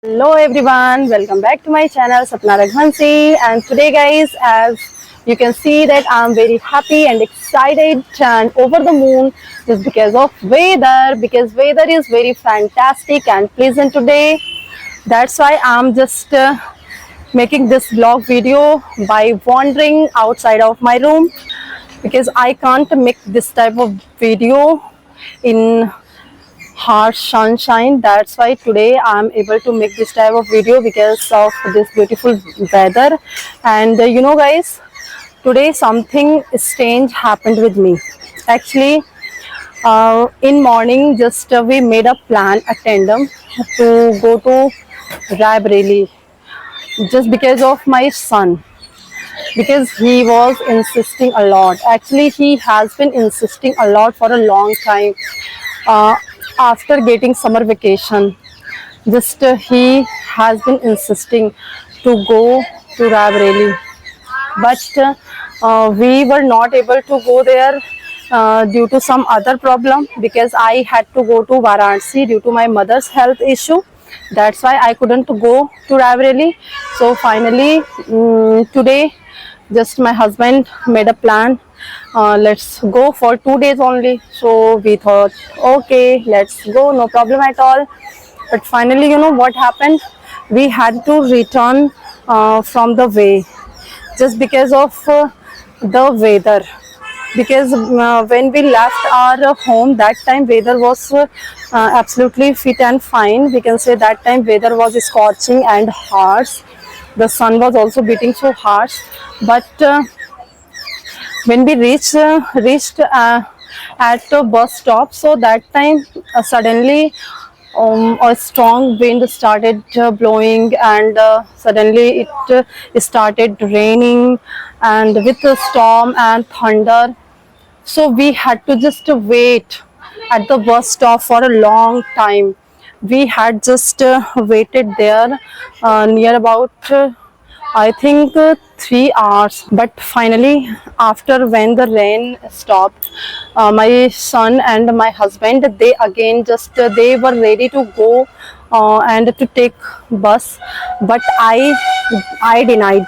Hello everyone, welcome back to my channel Sapna Raghuvanshi, and today guys, as you can see that I'm very happy and excited and over the moon just because of weather, because weather is very fantastic and pleasant today. That's why I'm just making this vlog video by wandering outside of my room, because I can't make this type of video in harsh sunshine. That's why today I'm able to make this type of video because of this beautiful weather. And you know guys, today something strange happened with me. Actually, in morning just we made a plan, a tandem, to go to Raebareli just because of my son, because he was insisting a lot. Actually, he has been insisting a lot for a long time. uh, After getting summer vacation, just he has been insisting to go to Raebareli, but we were not able to go there due to some other problem, because I had to go to Varanasi due to my mother's health issue. That's why I couldn't go to Raebareli. So finally, today, just my husband made a plan. Let's go for 2 days only. So we thought, okay, let's go, no problem at all. But finally, you know what happened? We had to return from the way, just because of the weather. Because when we left our home, that time weather was absolutely fit and fine. We can say that time weather was scorching and harsh. The sun was also beating so harsh. But when we reached at the bus stop, so that time suddenly a strong wind started blowing, and suddenly it started raining, and with a storm and thunder. So we had to just wait at the bus stop for a long time. We had just waited there near about I think 3 hours. But finally, after when the rain stopped, my son and my husband, they again just they were ready to go and to take bus, but I denied.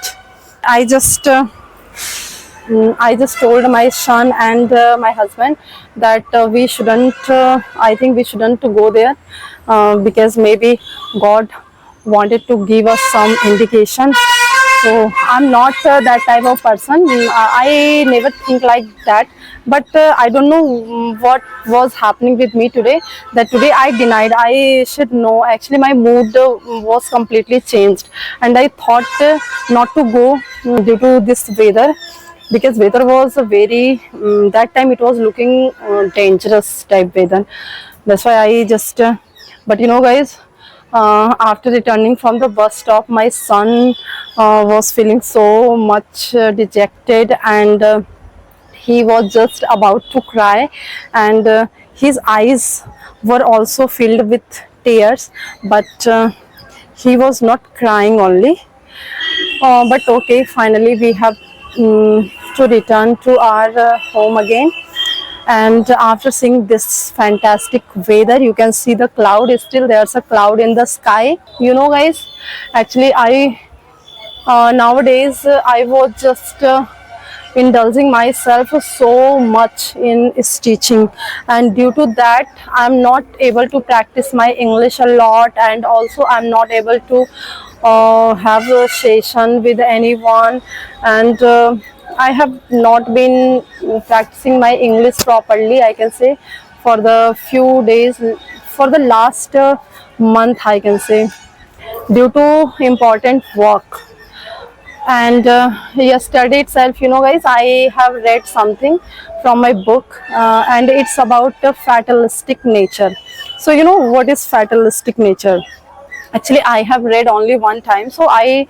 I just I just told my son and my husband that we shouldn't, I think we shouldn't go there, because maybe God wanted to give us some indication. So I'm not that type of person. I never think like that. But I don't know what was happening with me today. That today I denied. I should know. Actually, my mood was completely changed, and I thought not to go due to this weather, because weather was a very that time it was looking dangerous type weather. That's why I just but you know guys, after returning from the bus stop, my son was feeling so much dejected, and he was just about to cry, and his eyes were also filled with tears, but he was not crying only. But okay, finally we have to return to our home again. And after seeing this fantastic weather, you can see the cloud is still, there's a cloud in the sky. You know guys, actually I nowadays I was just indulging myself so much in stitching, and due to that I'm not able to practice my English a lot, and also I'm not able to have a session with anyone, and I have not been practicing my English properly, I can say, for the few days, for the last month, I can say, due to important work. And yesterday itself, you know guys, I have read something from my book, and it's about the fatalistic nature. So you know what is fatalistic nature? Actually I have read only one time, so I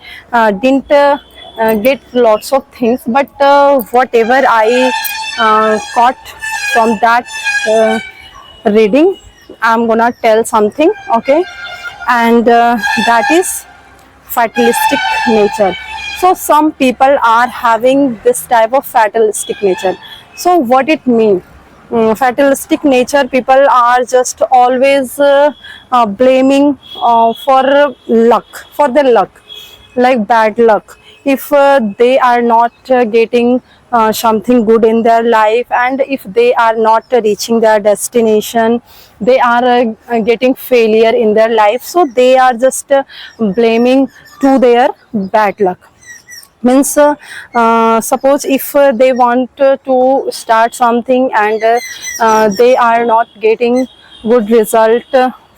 didn't get lots of things, but whatever I caught from that reading, I'm gonna tell something, okay? And that is fatalistic nature. So some people are having this type of fatalistic nature. So what it means? fatalistic nature people are just always blaming for luck, for their luck, like bad luck. If they are not getting something good in their life, and if they are not reaching their destination, they are getting failure in their life, so they are just blaming to their bad luck. Means suppose if they want to start something, and they are not getting good result,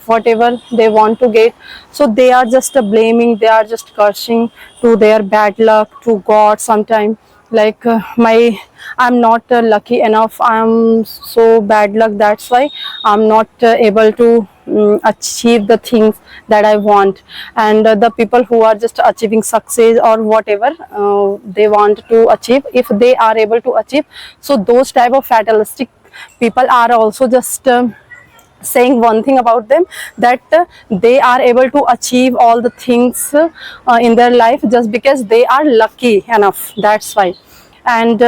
whatever they want to get, so they are just blaming, they are just cursing to their bad luck, to God sometime, like my I'm not lucky enough, I'm so bad luck, that's why I'm not able to achieve the things that I want. And the people who are just achieving success or whatever they want to achieve, if they are able to achieve, so those type of fatalistic people are also just saying one thing about them, that they are able to achieve all the things in their life just because they are lucky enough, that's why. And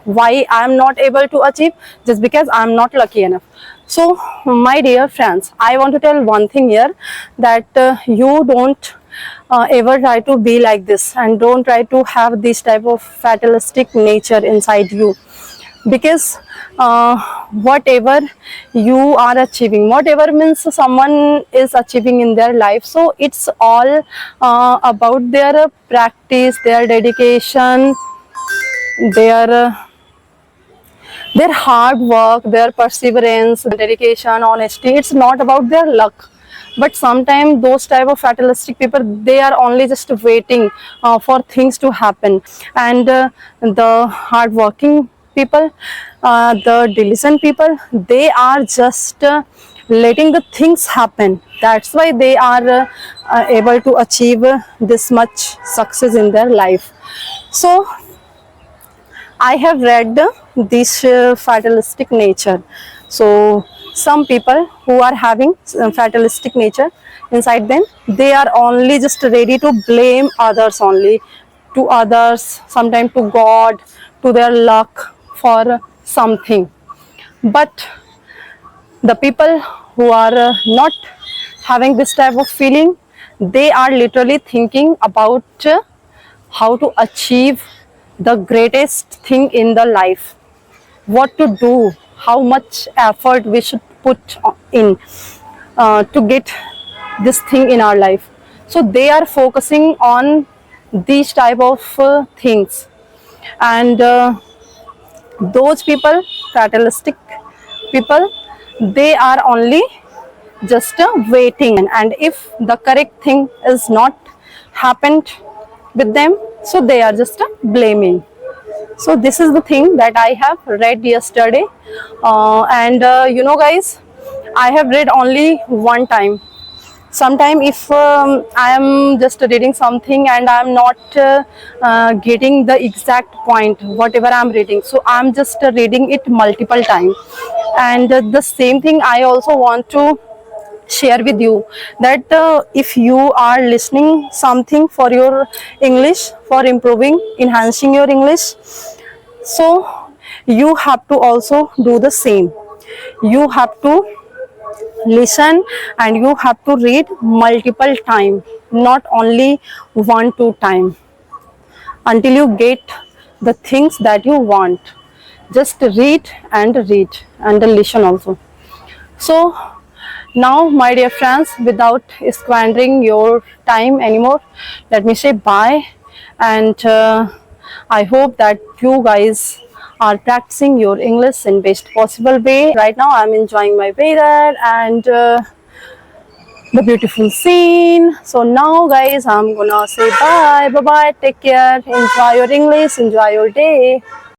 why I'm not able to achieve, just because I'm not lucky enough. So my dear friends, I want to tell one thing here, that you don't ever try to be like this, and don't try to have this type of fatalistic nature inside you, because whatever you are achieving, whatever means someone is achieving in their life, so it's all about their practice, their dedication, their their hard work, their perseverance, dedication, honesty. It's not about their luck. But sometimes those type of fatalistic people, they are only just waiting for things to happen. And the hardworking people, the diligent people, they are just letting the things happen. That's why they are able to achieve this much success in their life. So I have read this fatalistic nature. So some people who are having fatalistic nature inside them, they are only just ready to blame others only, to others, sometimes to God, to their luck for something. But the people who are not having this type of feeling, they are literally thinking about how to achieve the greatest thing in the life, what to do, how much effort we should put in to get this thing in our life. So they are focusing on these type of things. And those people, fatalistic people, they are only just waiting, and if the correct thing is not happened with them, so they are just blaming. So this is the thing that I have read yesterday. And you know guys, I have read only one time. Sometime if I am just reading something and I am not getting the exact point whatever I am reading, so I am just reading it multiple times. And the same thing I also want to share with you, that if you are listening something for your English, for improving, enhancing your English, so you have to also do the same. You have to listen and you have to read multiple time, not only 1-2 time, until you get the things that you want. Just read and listen also. So now, my dear friends, without squandering your time anymore, let me say bye. And I hope that you guys are practicing your English in best possible way. Right now, I'm enjoying my weather and the beautiful scene. So now, guys, I'm gonna say bye. Bye bye. Take care. Enjoy your English. Enjoy your day.